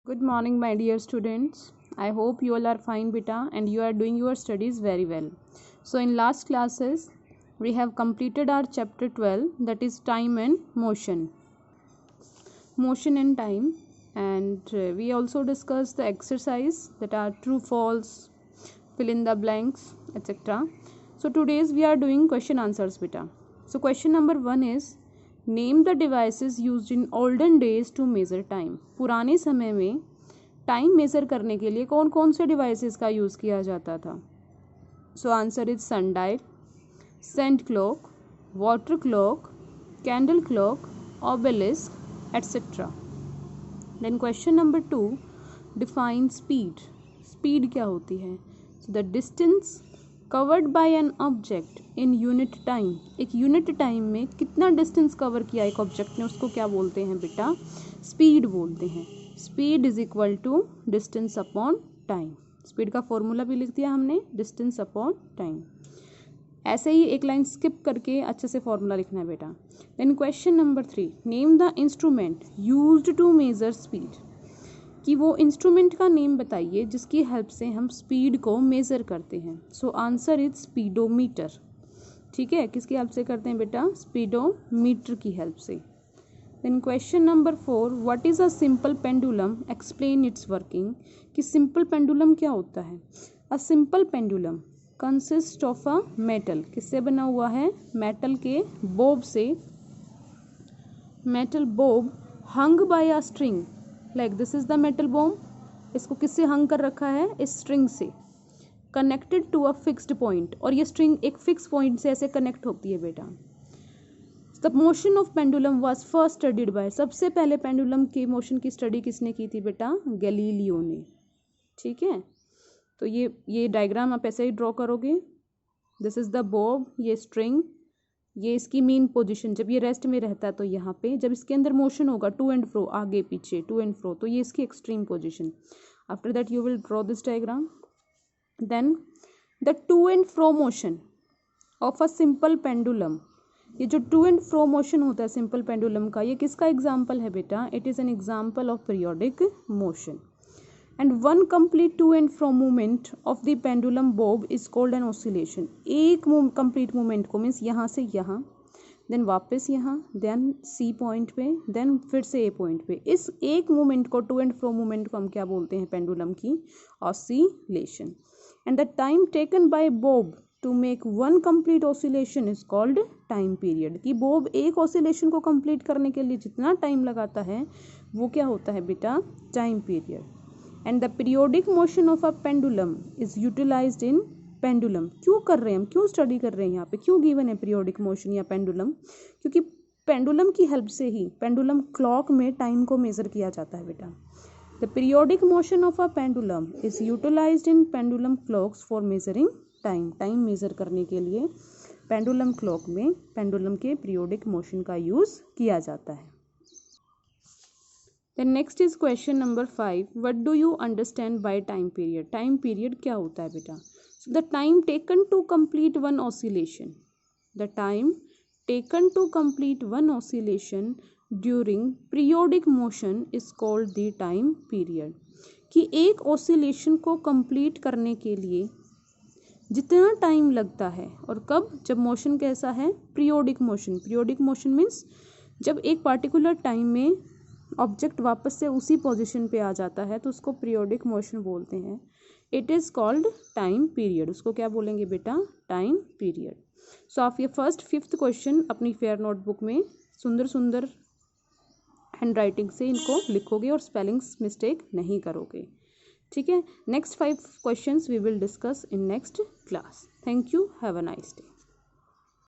Good morning, my dear students. I hope you all are fine, beta, and you are doing your studies very well. So, in last classes, we have completed our chapter 12, that is time and motion. Motion and time, and we also discussed the exercise that are true, false, fill in the blanks, etc. So, today's we are doing question answers, beta. So, question number 1 is name the devices used in olden days to measure time. पुराने समय में time measure करने के लिए कौन कौन से devices का यूज़ किया जाता था। So answer is sundial, sand clock, water clock, candle clock, obelisk etcetera. Then question number 2, define speed. Speed क्या होती है? So the distance covered by an object in unit time. एक यूनिट टाइम में कितना distance cover किया एक object ने, उसको क्या बोलते हैं बेटा? स्पीड बोलते हैं। Speed is equal to distance upon time. Speed का फॉर्मूला भी लिख दिया हमने, डिस्टेंस अपॉन टाइम। ऐसे ही एक लाइन स्किप करके अच्छे से फॉर्मूला लिखना है बेटा। Then question number 3, name the instrument used to measure speed. कि वो इंस्ट्रूमेंट का नेम बताइए जिसकी हेल्प से हम स्पीड को मेज़र करते हैं। सो आंसर इज स्पीडोमीटर। ठीक है, किसकी हेल्प से करते हैं बेटा? स्पीडोमीटर की हेल्प से। Then question number 4, what is a simple pendulum, explain its working. कि सिंपल पेंडुलम क्या होता है? A simple pendulum consist of a metal. किससे बना हुआ है? मेटल के बोब से। Metal bob hung by a string, like this is the metal bomb. इसको किससे हंग कर रखा है? इस स्ट्रिंग से। Connected to a fixed point, और ये स्ट्रिंग एक फिक्स पॉइंट से ऐसे कनेक्ट होती है बेटा। The motion of pendulum was first studied by, सबसे पहले पेंडुलम के मोशन की स्टडी किसने की थी बेटा? गैलीलियो ने। ठीक है, तो ये डायग्राम आप ऐसे ही ड्रॉ करोगे। दिस इज द बॉब, ये स्ट्रिंग, ये इसकी मेन पोजीशन। जब ये रेस्ट में रहता है तो यहाँ पे, जब इसके अंदर मोशन होगा टू एंड फ्रो, आगे पीछे टू एंड फ्रो, तो ये इसकी extreme position. After that you will draw this diagram. Then the to and fro motion of a simple pendulum. ये जो टू एंड फ्रो मोशन होता है सिंपल पेंडुलम का, ये किसका एग्जाम्पल है बेटा? It is an example of periodic motion. And one complete to and fro movement of the pendulum bob is called an oscillation. एक कंप्लीट मूवमेंट को, means यहाँ से यहाँ, देन वापस यहाँ, देन सी पॉइंट पे, देन फिर से ए पॉइंट पे, इस एक मूवमेंट को, टू एंड फ्रो मूवमेंट को हम क्या बोलते हैं? पेंडुलम की oscillation. And the time taken by bob to make one complete oscillation is called time period. कि बोब एक ऑसिलेशन को कंप्लीट करने के लिए जितना टाइम लगाता है वो क्या होता है बेटा? Time period. And the periodic motion of a pendulum is utilised in pendulum. क्यों कर रहे हैं हम, क्यों स्टडी कर रहे हैं यहाँ पे, क्यों गिवन है पीरियोडिक मोशन या पेंडुलम? क्योंकि पेंडुलम की हेल्प से ही पेंडुलम क्लॉक में टाइम को मेजर किया जाता है बेटा। The periodic motion of a pendulum is utilised in pendulum clocks for measuring time. Time measure करने के लिए पेंडुलम क्लॉक में पेंडुलम के पीरियोडिक मोशन का यूज किया जाता है। Then next is question number 5. What do you understand by time period? Time period क्या होता है बेटा? So the time taken to complete one oscillation. The time taken to complete one oscillation during periodic motion is called the time period. कि एक oscillation को complete करने के लिए जितना टाइम लगता है, और कब? जब मोशन कैसा है? Periodic motion. Periodic motion means जब एक पार्टिकुलर टाइम में ऑब्जेक्ट वापस से उसी पोजीशन पे आ जाता है तो उसको पीरियोडिक मोशन बोलते हैं। It is called time period. उसको क्या बोलेंगे बेटा? Time period. सो आप ये फर्स्ट 5th क्वेश्चन अपनी फेयर नोटबुक में सुंदर सुंदर हैंड राइटिंग से इनको लिखोगे और स्पेलिंग्स मिस्टेक नहीं करोगे। ठीक है, next 5 questions we will discuss in next class. Thank you, have a nice day.